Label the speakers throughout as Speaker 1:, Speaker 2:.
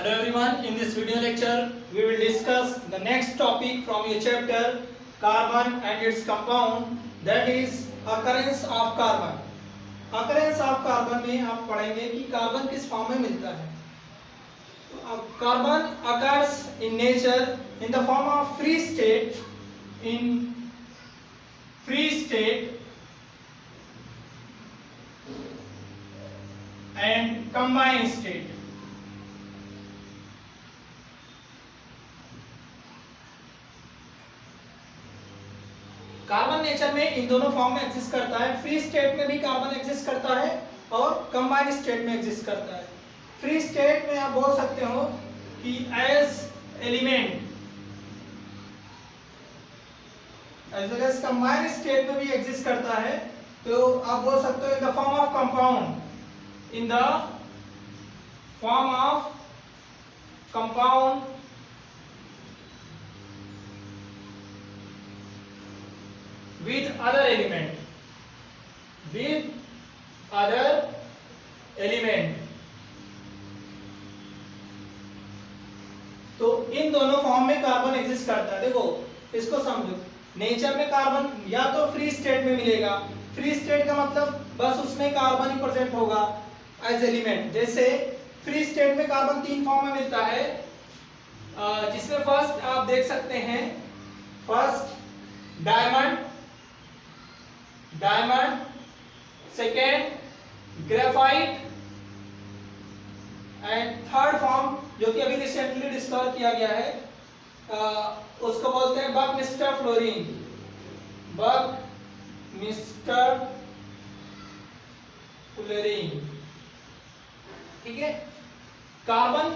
Speaker 1: Hello everyone, in this video lecture we will discuss the next topic from your chapter carbon and its compound, that is occurrence of carbon. Occurrence of carbon में आप पढ़ेंगे कि carbon किस form में मिलता है. Carbon occurs in nature in the form of free state, in free state and combined state. Carbon nature में इन दोनों फॉर्म में एग्जिस्ट करता है. फ्री स्टेट में भी कार्बन एग्जिस्ट करता है और कंबाइंड स्टेट में एग्जिस्ट करता है. फ्री स्टेट में आप बोल सकते हो कि as element, as well as combined state में भी एग्जिस्ट करता है. तो आप बोल सकते हो in the form of compound, in the form of compound with other element, with other element. तो इन दोनों फॉर्म में कार्बन एग्जिस्ट करता है. देखो इसको समझो, नेचर में कार्बन या तो फ्री स्टेट में मिलेगा. फ्री स्टेट का मतलब बस उसमें कार्बन ही प्रेजेंट होगा एज एलिमेंट. जैसे फ्री स्टेट में कार्बन तीन फॉर्म में मिलता है, जिसमें फर्स्ट आप देख सकते हैं, first diamond, second graphite and third form जो कि अभी रिसेंटली डिस्कवर किया गया है, उसको बोलते हैं बकमिस्टर फ्लोरीन. Buckminster fullerene. ठीक है. कार्बन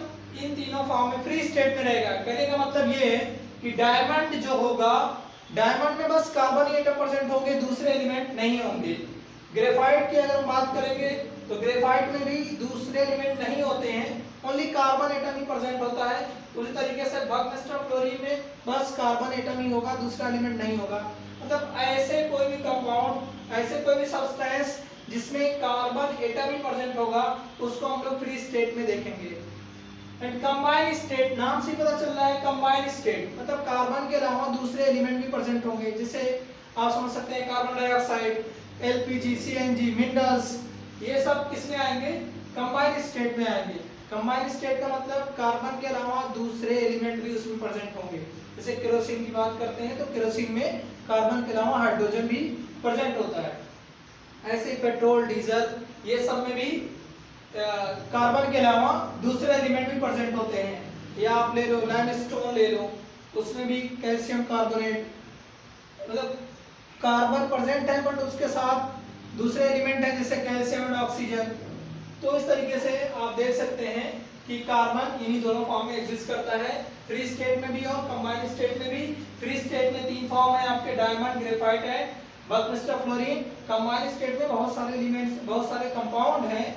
Speaker 1: इन तीनों फॉर्म में फ्री स्टेट में रहेगा. कहने का मतलब ये है कि डायमंड जो होगा, डायमंड में बस कार्बन ही एटम प्रेजेंट होंगे, दूसरे एलिमेंट नहीं होंगे. ग्रेफाइट की अगर बात करेंगे तो ग्रेफाइट में भी दूसरे एलिमेंट नहीं होते हैं, ओनली कार्बन एटम ही प्रेजेंट होता है. उसी तरीके से बकमिस्टर फ्लोरीन में बस कार्बन एटम ही होगा, दूसरा एलिमेंट नहीं होगा. मतलब ऐसे कोई भी कंपाउंड, ऐसे कोई भी सब्सटेंस जिसमें कार्बन एटम ही प्रेजेंट होगा, उसको हम लोग फ्री स्टेट में देखेंगे. एंड कंबाइंड स्टेट, नाम से पता चल रहा है कंबाइंड स्टेट मतलब कार्बन के अलावा दूसरे एलिमेंट भी प्रेजेंट होंगे. जैसे आप समझ सकते हैं carbon dioxide, LPG, CNG, minerals, ये सब किसमें आएंगे? कंबाइंड स्टेट में आएंगे. कंबाइंड स्टेट का मतलब कार्बन के अलावा दूसरे एलिमेंट भी उसमें प्रेजेंट होंगे. जैसे केरोसिन की बात करते हैं तो केरोसिन में कार्बन के अलावा हाइड्रोजन भी प्रेजेंट होता है. ऐसे पेट्रोल, डीजल, ये सब में भी कार्बन के अलावा दूसरे एलिमेंट भी प्रेजेंट होते हैं. या आप ले लो लाइमस्टोन ले लो, उसमें भी कैल्शियम कार्बोनेट, मतलब कार्बन प्रेजेंट है बट उसके साथ दूसरे एलिमेंट हैं जैसे कैल्शियम एंड ऑक्सीजन. तो इस तरीके से आप देख सकते हैं कि कार्बन इन्हीं दोनों फॉर्म में एग्जिस्ट करता है, फ्री स्टेट में भी और कंबाइंड स्टेट में भी. फ्री स्टेट में तीन फॉर्म है आपके, डायमंड, ग्रेफाइट है, बकमिस्टर फ्लोरीन. कंबाइंड स्टेट में बहुत सारे एलिमेंट्स, बहुत सारे कंपाउंड हैं,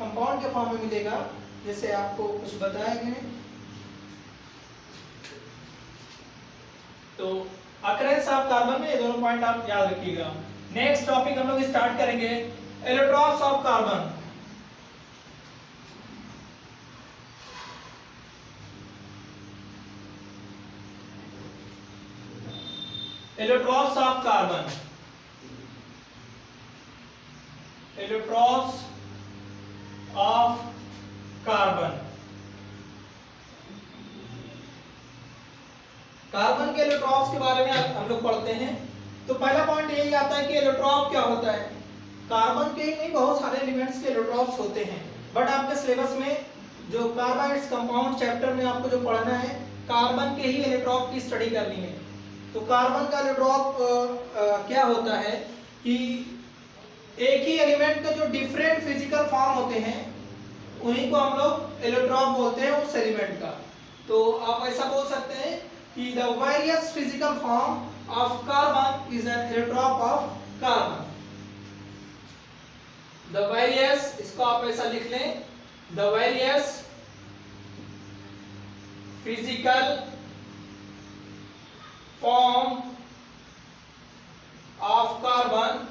Speaker 1: कंपाउंड के फॉर्म में मिलेगा, जैसे आपको कुछ बताया गया. तो अकरेंस ऑफ कार्बन में ये दोनों पॉइंट आप याद रखिएगा. नेक्स्ट टॉपिक हम लोग स्टार्ट करेंगे, allotropes of carbon. Allotropes of carbon, allotropes of carbon. Carbon के एलोट्रॉप्स के बारे में हम लोग पढ़ते हैं. तो पहला पॉइंट यही आता है कि एलोट्रॉप क्या होता है. कार्बन के ही नहीं, बहुत सारे एलिमेंट्स के एलोट्रॉप्स होते हैं, बट आपके सिलेबस में जो कार्बन इट्स कंपाउंड चैप्टर में आपको जो पढ़ना है, कार्बन के ही एलोट्रॉप की स्टडी करनी है. तो कार्बन का एलोट्रॉप क्या होता है कि एक ही एलिमेंट के जो डिफरेंट फिजिकल फॉर्म होते हैं उन्हीं को हम लोग एलोट्रॉप बोलते हैं उस एलिमेंट का. तो आप ऐसा बोल सकते हैं कि the various physical form of carbon is an allotrop of carbon. The various, इसको आप ऐसा लिख लें, the various physical form of carbon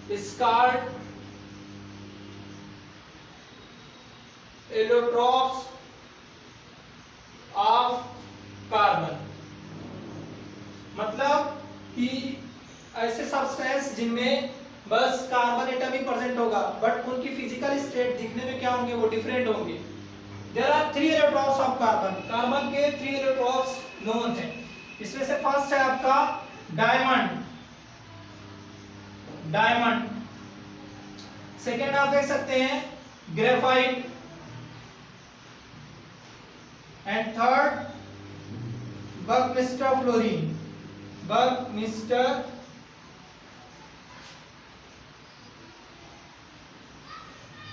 Speaker 1: is called allotropes of carbon, मतलब कि ऐसे सब्सटेंस जिनमें बस कार्बन एटम ही प्रेजेंट होगा बट उनकी फिजिकल स्टेट दिखने में क्या होंगे, वो डिफरेंट होंगे। There are 3 electrons of carbon, carbon के 3 इलेक्ट्रॉन्स नोन है। इसमें से फर्स्ट है आपका डायमंड, डायमंड। सेकेंड आप देख सकते हैं graphite, and third buckminster fullerene, buckminster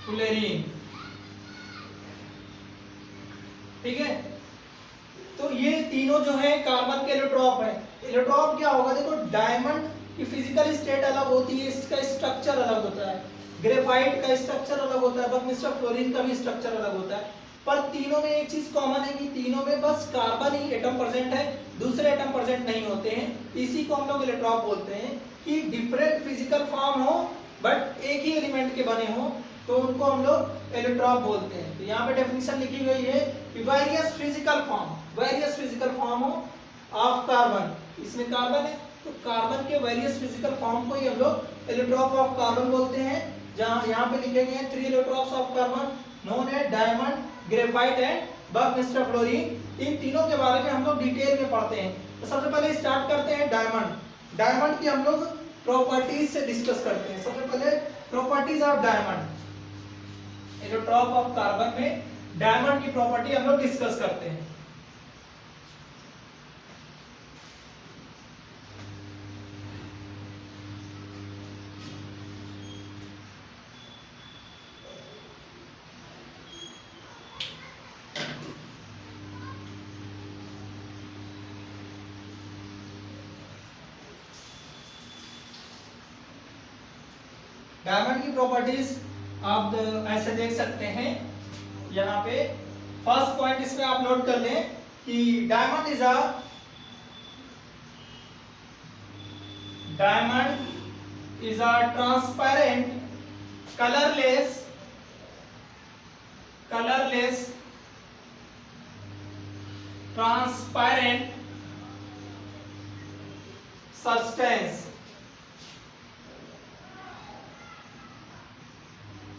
Speaker 1: fullerene. ठीक है, तो ये तीनों जो है कार्बन के एलोट्रॉप है। एलोट्रॉप क्या होगा, देखो डायमंड की फिजिकल स्टेट अलग होती है, इसका स्ट्रक्चर अलग होता है, ग्रेफाइट का स्ट्रक्चर अलग होता है, बकमिस्टर फ्लोरीन का भी स्ट्रक्चर अलग होता है, पर तीनों में एक चीज कॉमन है कि तीनों में बस कार्बन ही एटम प्रेजेंट है, दूसरे एटम प्रेजेंट नहीं होते हैं। इसी को हम लोग एलोट्रॉप बोलते हैं कि डिफरेंट फिजिकल फॉर्म हो बट एक ही एलिमेंट के बने हो, तो उनको हम लोग एलोट्रॉप बोलते हैं। तो यहाँ पे डेफिनेशन लिखी गई है कि various physical form of carbon, इसमें कार्बन है तो कार्बन के वेरियस फिजिकल फॉर्म को ही हम लोग एलोट्रॉप ऑफ कार्बन बोलते हैं। जहाँ यहाँ पे लिखे गए हैं 3 इलेक्ट्रॉन्स ऑफ कार्बन नोन है diamond, graphite and buckminster fluorine. इन तीनों के बारे में हम लोग डिटेल में पढ़ते हैं। तो सबसे पहले स्टार्ट करते हैं डायमंड। डायमंड की हम लोग प्रॉपर्टीज से डिस्कस करते हैं। सबसे पहले properties of diamond, allotrope of carbon में डायमंड की प्रॉपर्टी हम लोग डिस्कस करते हैं। डायमंड की प्रॉपर्टीज आप ऐसे देख सकते हैं यहाँ पे। फर्स्ट पॉइंट इसमें आप नोट कर लें कि diamond is a transparent colourless transparent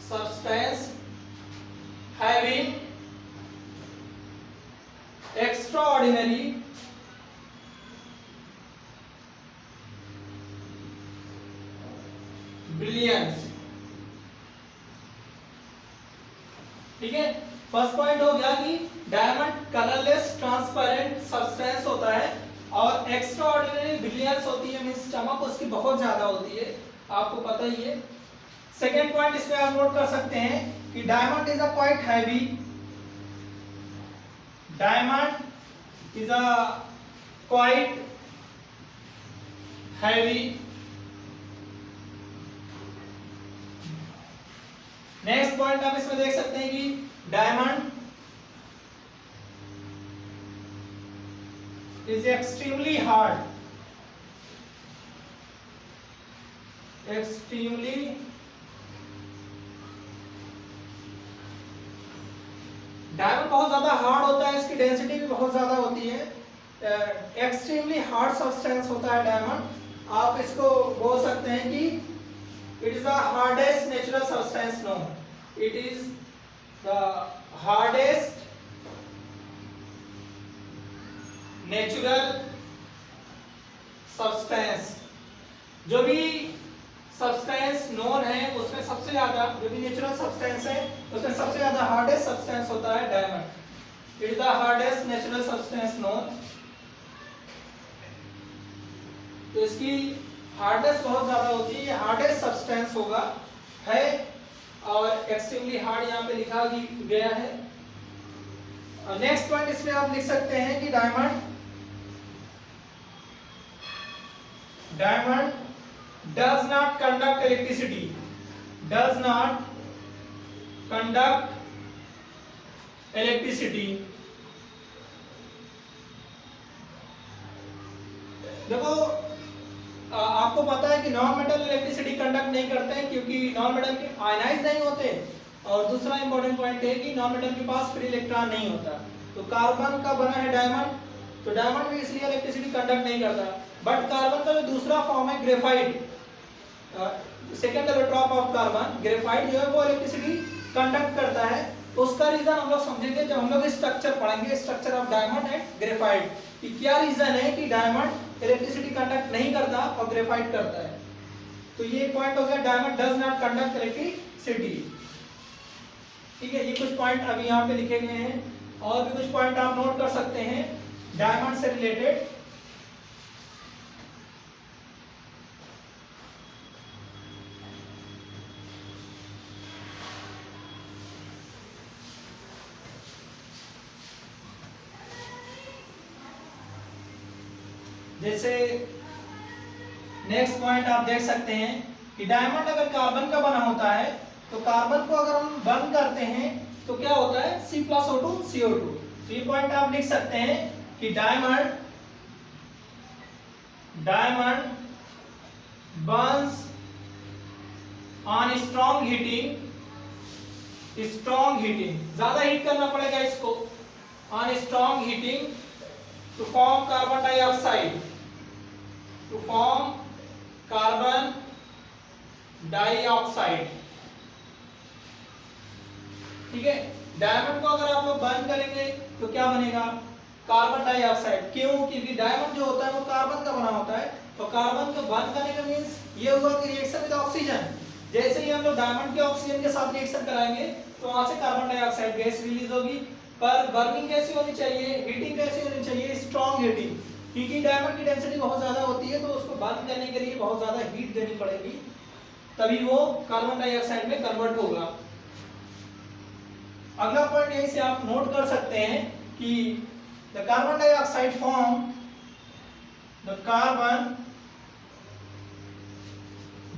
Speaker 1: substance having extraordinary brilliance। ठीक है, फर्स्ट पॉइंट हो गया कि डायमंड कलरलेस ट्रांसपेरेंट सब्सटेंस होता है और एक्स्ट्राऑर्डिनरी ब्रिलियंस होती है, मींस चमक उसकी बहुत ज्यादा होती है, आपको पता ही है। सेकेंड पॉइंट इसमें आप नोट कर सकते हैं कि diamond is a quite heavy, diamond is a quite heavy. Next point आप इसमें देख सकते हैं कि diamond is extremely hard, diamond बहुत ज्यादा हार्ड होता है, इसकी डेंसिटी भी बहुत ज्यादा होती है, एक्सट्रीमली हार्ड सब्सटेंस होता है डायमंड। आप इसको बोल सकते हैं कि it is the hardest natural substance known, it is the hardest natural substance. जो भी सब्सटेंस नोन है उसमें सबसे ज्यादा, जो भी नेचुरल सब्सटेंस है उसमें सबसे ज्यादा हार्डेस्ट सब्सटेंस होता है diamond. It is the hardest natural substance known. तो इसकी हार्डनेस बहुत ज्यादा होती है, हार्डेस्ट सब्सटेंस होगा है, और एक्सट्रीमली हार्ड यहाँ पे लिखा गया है। नेक्स्ट पॉइंट इसमें आप लिख सकते हैं कि diamond does not conduct electricity, देखो आपको पता है कि नॉन मेटल इलेक्ट्रिसिटी कंडक्ट नहीं करते हैं क्योंकि नॉन मेटल के आयनाइज नहीं होते और दूसरा इंपॉर्टेंट पॉइंट है कि नॉन मेटल के पास फ्री इलेक्ट्रॉन नहीं होता। तो कार्बन का बना है डायमंड, तो डायमंड भी इसलिए इलेक्ट्रिसिटी कंडक्ट नहीं करता। बट कार्बन का जो दूसरा फॉर्म है graphite, second allotrope of carbon, graphite जो है वो इलेक्ट्रिसिटी कंडक्ट करता है। तो उसका रीजन हम लोग समझेंगे जब हम लोग स्ट्रक्चर पढ़ेंगे, structure of diamond and graphite, कि क्या रीजन है कि डायमंड इलेक्ट्रिसिटी कंडक्ट नहीं करता और ग्रेफाइट करता है। तो ये पॉइंट हो गया, diamond does not conduct electricity. ठीक है, ये कुछ पॉइंट अभी यहाँ पे लिखे गए हैं, और भी कुछ पॉइंट आप नोट कर सकते हैं डायमंड से रिलेटेड। जैसे नेक्स्ट पॉइंट आप देख सकते हैं कि डायमंड अगर कार्बन का बना होता है तो कार्बन को अगर हम बर्न करते हैं तो क्या होता है, C+O2 CO2। तो ये पॉइंट आप लिख सकते हैं कि diamond burns on strong heating, ज्यादा हीट करना पड़ेगा इसको, on strong heating to form carbon dioxide, to form carbon dioxide. ठीक है, डायमंड को अगर आप लोग बर्न करेंगे तो क्या बनेगा, कार्बन डाइऑक्साइड। क्यों, क्योंकि डायमंड जो होता है वो कार्बन का बना होता है, तो कार्बन को बर्न करने का मींस ये हुआ कि रिएक्शन विद ऑक्सीजन। जैसे ही हम लोग डायमंड के ऑक्सीजन के साथ रिएक्शन कराएंगे तो वहां से कार्बन डाइऑक्साइड गैस रिलीज होगी। पर बर्निंग कैसी होनी चाहिए, हीटिंग कैसी होनी चाहिए, स्ट्रॉन्ग हीटिंग, क्योंकि डायमंड की डेंसिटी बहुत ज्यादा होती है तो उसको बर्न करने के लिए बहुत ज्यादा हीट देनी पड़ेगी, तभी वो कार्बन डाइऑक्साइड में कन्वर्ट होगा। अगला पॉइंट यहीं से आप नोट कर सकते हैं कि the carbon dioxide form, the carbon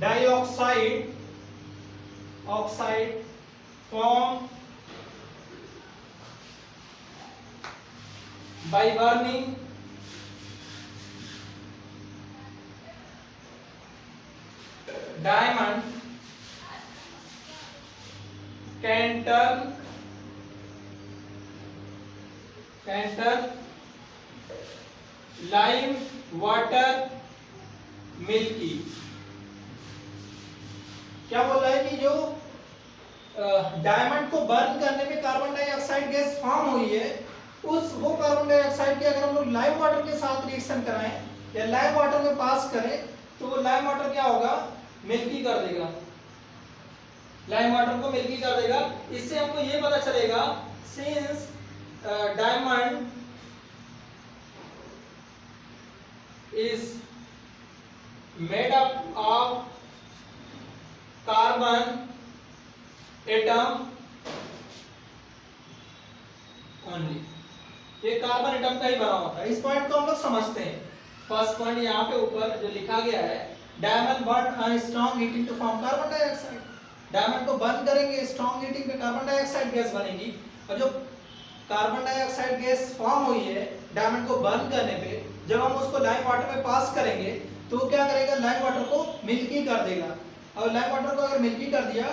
Speaker 1: dioxide form by burning diamond can turn lime water milky। क्या बोल रहा है कि जो डायमंड को बर्न करने में कार्बन डाइऑक्साइड गैस फॉर्म हुई है, वो कार्बन डाइऑक्साइड की अगर हम लोग लाइम वाटर के साथ रिएक्शन कराएं या लाइम वाटर में पास करें तो वो लाइम वाटर क्या होगा, मिल्की कर देगा, लाइम वाटर को मिल्की कर देगा। इससे हमको ये पता चलेगा since diamond is made up of carbon atom only, ये कार्बन एटम का ही बना होता है। इस पॉइंट को हम लोग समझते हैं। फर्स्ट पॉइंट यहाँ पे ऊपर जो लिखा गया है, diamond burn on strong heating to form carbon dioxide. Diamond को बर्न करेंगे, स्ट्रॉन्ग हीटिंग पे कार्बन डाइऑक्साइड गैस बनेगी, और जो कार्बन डाइऑक्साइड गैस फॉर्म हुई है डायमंड को बर्न करने पे, जब हम उसको लाइम वाटर में पास करेंगे तो वो क्या करेगा, लाइम वाटर को मिल्की कर देगा। और लाइम वाटर को अगर मिल्की कर दिया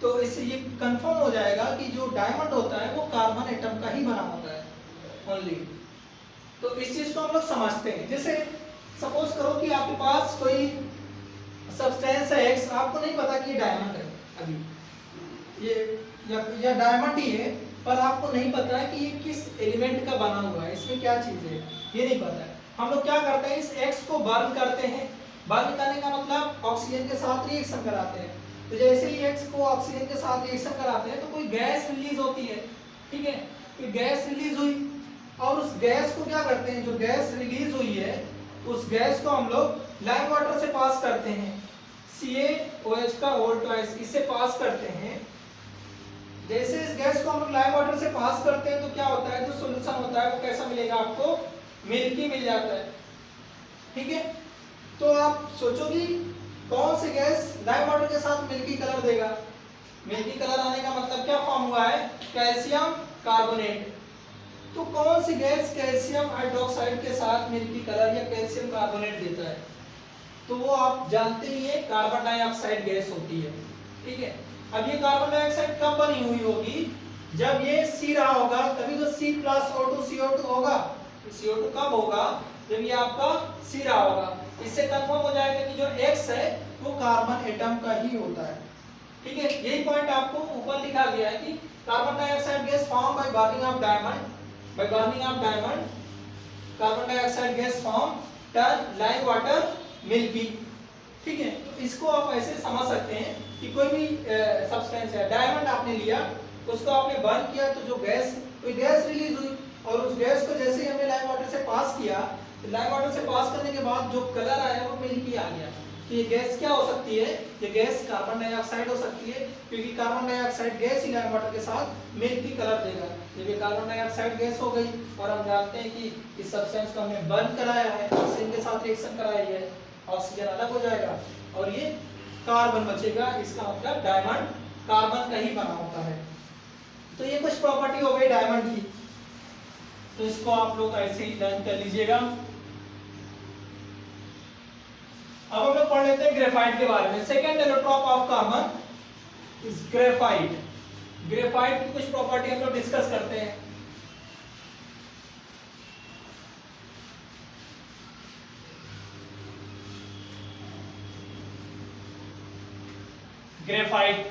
Speaker 1: तो इससे ये कंफर्म हो जाएगा कि जो डायमंड होता है वो कार्बन एटम का ही बना होता है ओनली। तो इस चीज को हम लोग समझते हैं। जैसे सपोज करो कि आपके पास कोई सब्सटेंस है एक्स, आपको नहीं पता कि ये डायमंड है, अभी ये या डायमंड ही है, पर आपको नहीं पता है कि ये किस एलिमेंट का बना हुआ है, इसमें क्या चीज है, ये नहीं पता है। हम लोग क्या करते हैं, इस एक्स को बर्न करते हैं। बर्न करने का मतलब ऑक्सीजन के साथ रिएक्शन कराते हैं। तो जैसे ही एक्स को ऑक्सीजन के साथ रिएक्शन कराते हैं तो कोई गैस रिलीज होती है, ठीक है, तो गैस रिलीज हुई, और उस गैस को क्या करते हैं, जो गैस रिलीज हुई है उस गैस को हम लोग लाइम वाटर से पास करते हैं, CaOH का होल ट्वाइस, इससे पास करते हैं। जैसे इस गैस को हम लोग लाइम वाटर से पास करते हैं तो क्या होता है, जो सॉल्यूशन होता है वो कैसा मिलेगा आपको, मिल्की मिल जाता है, ठीक है। तो आप सोचोगे कौन सी गैस लाइम वाटर के साथ मिल्की कलर देगा। मिल्की कलर आने का मतलब क्या फॉर्म हुआ है, कैल्शियम कार्बोनेट। तो कौन सी गैस कैल्शियम हाइड्रोक्साइड के साथ मिल्की कलर या कैल्शियम कार्बोनेट देता है, तो वो आप जानते ही है कार्बन डाइऑक्साइड गैस होती है। ठीक है। अब ये कार्बन डाइऑक्साइड कब बनी हुई होगी, जब ये C रहा होगा तभी तो C प्लस O2 CO2 होगा। CO2 कब होगा, जब ये आपका C रहा होगा। इससे कंफर्म हो जाएगा कि जो X है वो कार्बन एटम का ही होता है। ठीक है, यही पॉइंट आपको ऊपर लिखा गया है कि carbon dioxide gas form by burning of diamond, bye burning of diamond carbon dioxide gas form turn lime water milky. ठीक है, तो इसको आप ऐसे समझ सकते हैं कि कोई भी सब्सटेंस है, डायमंड आपने लिया, उसको आपने बर्न किया तो जो गैस, कोई गैस रिलीज हुई और उस गैस को जैसे ही हमने लाइम वाटर से पास किया, तो लाइम वाटर से पास करने के बाद जो कलर आया वो मिल्की आ गया। तो ये गैस क्या हो सकती है, ये गैस कार्बन डाइऑक्साइड हो सकती है, क्योंकि कार्बन डाइऑक्साइड गैस ही लाइम वाटर के साथ मिल्की कलर देगा। जब ये कार्बन डाइऑक्साइड गैस हो गई और हम जानते हैं कि इस सब्सटेंस को हमने बर्न कराया है, ऑक्सीजन के साथ रिएक्शन कराई है, ऑक्सीजन अलग हो जाएगा और ये कार्बन बचेगा। इसका मतलब डायमंड कार्बन का ही बना होता है। तो ये कुछ प्रॉपर्टी हो गई डायमंड की, तो इसको आप लोग ऐसे ही लर्न कर लीजिएगा। अब हम लोग पढ़ लेते हैं ग्रेफाइट के बारे में। Second allotrope of carbon is graphite. Graphite की कुछ प्रॉपर्टी हम लोग डिस्कस करते हैं। ग्रेफाइट,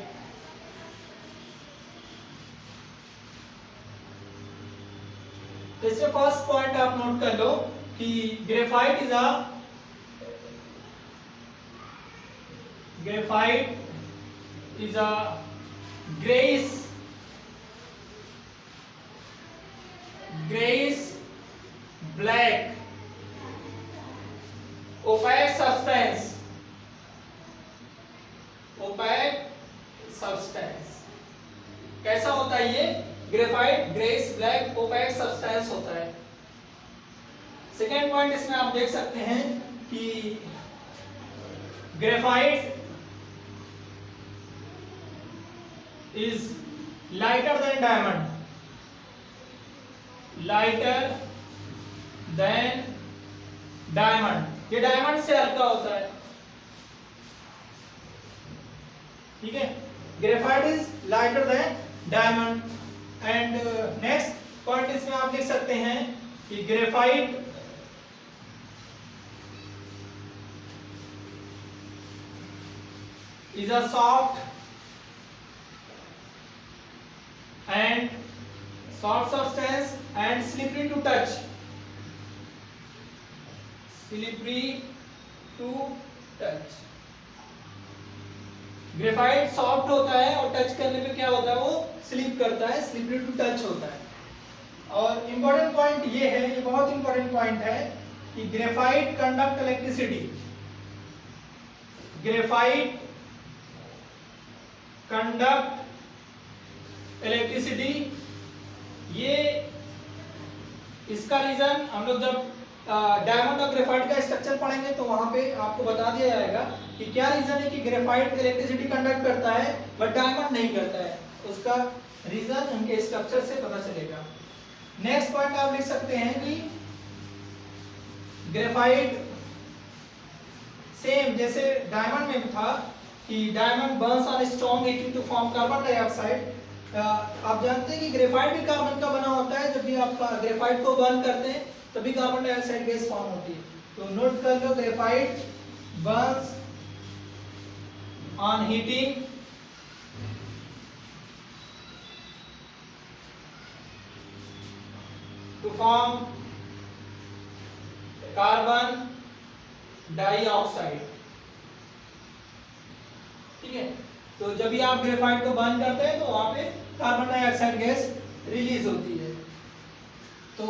Speaker 1: तो इसमें फर्स्ट पॉइंट आप नोट कर लो कि graphite is a grayish black opaque substance। कैसा होता है ये graphite? Greyish black opaque substance होता है। सेकेंड पॉइंट इसमें आप देख सकते हैं कि graphite is lighter than diamond, lighter than diamond. ये डायमंड से हल्का होता है। ठीक है, graphite is lighter than diamond. And next point इसमें आप लिख सकते हैं कि graphite is a soft substance and slippery to touch, graphite soft होता है और टच करने पे क्या होता है, वो स्लिप करता है, स्लिपरी टू टच होता है। और इंपॉर्टेंट पॉइंट ये है, ये बहुत इंपॉर्टेंट पॉइंट है कि graphite conduct electricity. Graphite conduct electricity, ये इसका रीजन हम लोग जब डायमंड और ग्रेफाइट का स्ट्रक्चर पढ़ेंगे तो वहां पे आपको बता दिया जाएगा कि क्या रीजन है कि ग्रेफाइट इलेक्ट्रिसिटी कंडक्ट करता है बट डायमंड नहीं करता है। उसका रीजन उनके स्ट्रक्चर से पता चलेगा। नेक्स्ट पॉइंट आप लिख सकते हैं कि ग्रेफाइट सेम जैसे डायमंड में था कि diamond burns on strong heating to form carbon dioxide. आप जानते हैं कि ग्रेफाइट भी कार्बन का बना होता है। जब भी आप ग्रेफाइट को बर्न करते हैं तभी कार्बन डाइऑक्साइड गैस फॉर्म होती है। तो नोट कर लो, graphite burns on heating to form carbon dioxide. ठीक है, तो जब भी आप ग्रेफाइट को बर्न करते हैं तो वहां पे कार्बन डाइऑक्साइड गैस रिलीज होती है। तो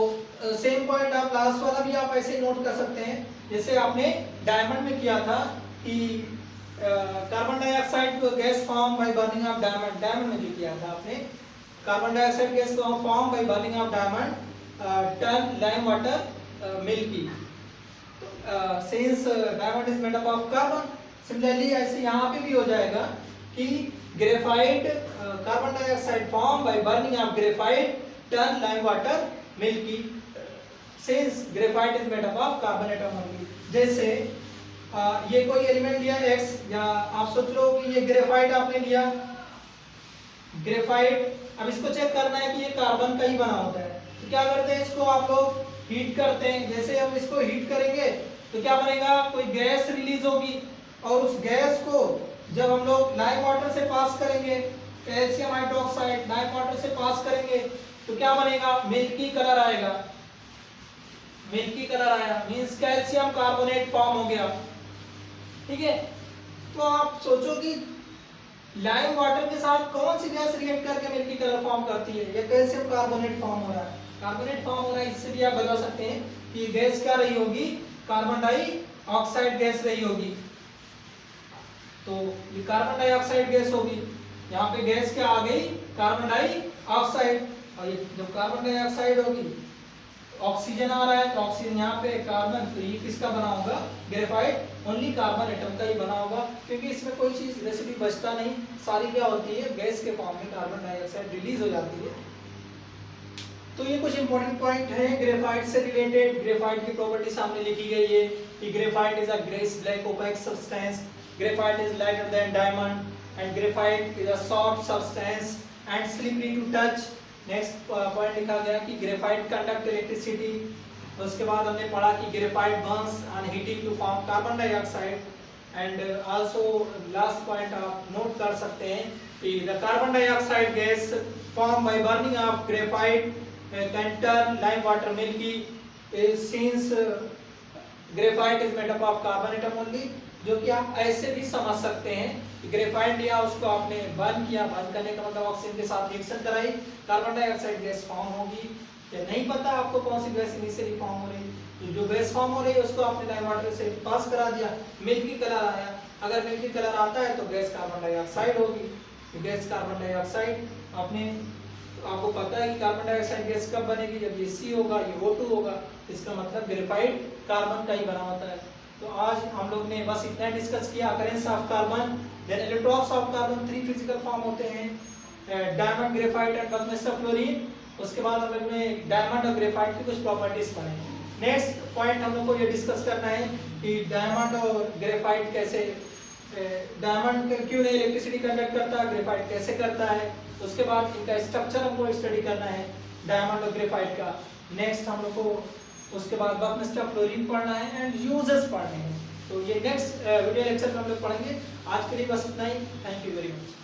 Speaker 1: सेम पॉइंट आप लास्ट वाला भी आप ऐसे नोट कर सकते हैं जैसे आपने डायमंड में किया था कि carbon dioxide gas form by burning of diamond. Diamond में जो किया था आपने, carbon dioxide gas form by burning of diamond turn lime water milky. Since diamond is made up of carbon, similarly ऐसे यहाँ पे भी हो जाएगा कि graphite carbon dioxide form by burning of graphite turn lime water milky, since graphite is made up of carbon atom only. जैसे ये कोई एलिमेंट लिया x, या आप सोच लो कि ये ग्रेफाइट आपने लिया, ग्रेफाइट। अब इसको चेक करना है कि ये कार्बन का ही बना होता है, तो क्या करते हैं, इसको आप लोग हीट करते हैं। जैसे हम इसको हीट करेंगे तो क्या बनेगा, कोई गैस रिलीज होगी, और उस गैस को जब हम लोग लाइम वाटर से पास करेंगे, कैल्शियम हाइड्रोक्साइड लाइम वाटर से पास करेंगे, तो क्या बनेगा, मिल्की कलर आएगा। मिल्की कलर आया मींस कैल्शियम कार्बोनेट फॉर्म हो गया। ठीक है, तो आप सोचो कि लाइम वाटर के साथ कौन सी गैस रिएक्ट करके मिल्की कलर फॉर्म करती है, या कैल्शियम कार्बोनेट फॉर्म हो रहा है, कार्बोनेट फॉर्म हो रहा है। इससे भी आप बता सकते हैं कि ये गैस क्या रही होगी, कार्बन डाइऑक्साइड गैस रही होगी। तो ये कार्बन डाइऑक्साइड गैस होगी, यहाँ पे गैस क्या आ गई, कार्बन डाइऑक्साइड। और ये जब कार्बन डाइऑक्साइड होगी, ऑक्सीजन आ रहा है, तो ऑक्सीजन यहाँ पे कार्बन, तो ये किसका बना होगा, ग्रेफाइट ओनली कार्बन एटम का ही बना होगा, क्योंकि इसमें कोई चीज रेसिड्यू बचता नहीं, सारी क्या होती है, गैस के फॉर्म में कार्बन डाइऑक्साइड रिलीज हो जाती है। तो ये कुछ इंपॉर्टेंट पॉइंट है ग्रेफाइट से रिलेटेड। ग्रेफाइट की प्रॉपर्टी सामने लिखी गई है कि graphite is a greyish black opaque substance, graphite is lighter than diamond, and graphite is a soft substance and slippery to touch. Next point लिखा गया कि ग्रेफाइट कंडक्ट इलेक्ट्रिसिटी। उसके बाद हमने पढ़ा कि graphite burns on heating to form carbon dioxide, and also last point आप note कर सकते हैं कि the carbon dioxide gas form by burning of graphite can turn lime water milky, since graphite is made up of carbon atom only। जो कि आप ऐसे भी समझ सकते हैं कि ग्रेफाइट लिया, उसको आपने बर्न किया, बर्न करने का मतलब ऑक्सीजन के साथ रिएक्शन कराई, कार्बन डाइऑक्साइड गैस फॉर्म होगी। या नहीं पता आपको कौन सी गैस इनिशियली फॉर्म हो रही, तो जो गैस फॉर्म हो रही है उसको आपने लाइम वाटर से पास करा दिया, मिल्की कलर आया। अगर मिल्की कलर आता है तो गैस कार्बन डाइऑक्साइड होगी। तो गैस कार्बन डाइऑक्साइड आपने, आपको पता है कि कार्बन डाइऑक्साइड गैस कब बनेगी, जब ये C होगा, ये O2 होगा, इसका मतलब ग्रेफाइट कार्बन का ही बना होता है। तो आज हम लोग ने बस इतना डिस्कस किया, occurrence of carbon, then electrons of carbon, 3 physical form होते हैं, diamond, graphite and buckminster fullerene. उसके बाद हम लोग ने डायमंड और ग्रेफाइट की कुछ प्रॉपर्टीज पढ़े। नेक्स्ट पॉइंट हम लोग को ये डिस्कस करना है कि डायमंड और ग्रेफाइट कैसे, डायमंड क्यों नहीं इलेक्ट्रिसिटी कंडक्ट करता, ग्रेफाइट कैसे करता है। उसके बाद इनका स्ट्रक्चर हमको स्टडी करना है डायमंड और ग्रेफाइट का। नेक्स्ट हम लोग को उसके बाद बकमिस्टर फ्लोरीन पढ़ना है एंड यूजेस पढ़ने हैं। तो ये नेक्स्ट वीडियो लेक्चर में हम लोग पढ़ेंगे। आज के लिए बस इतना ही। Thank you very much.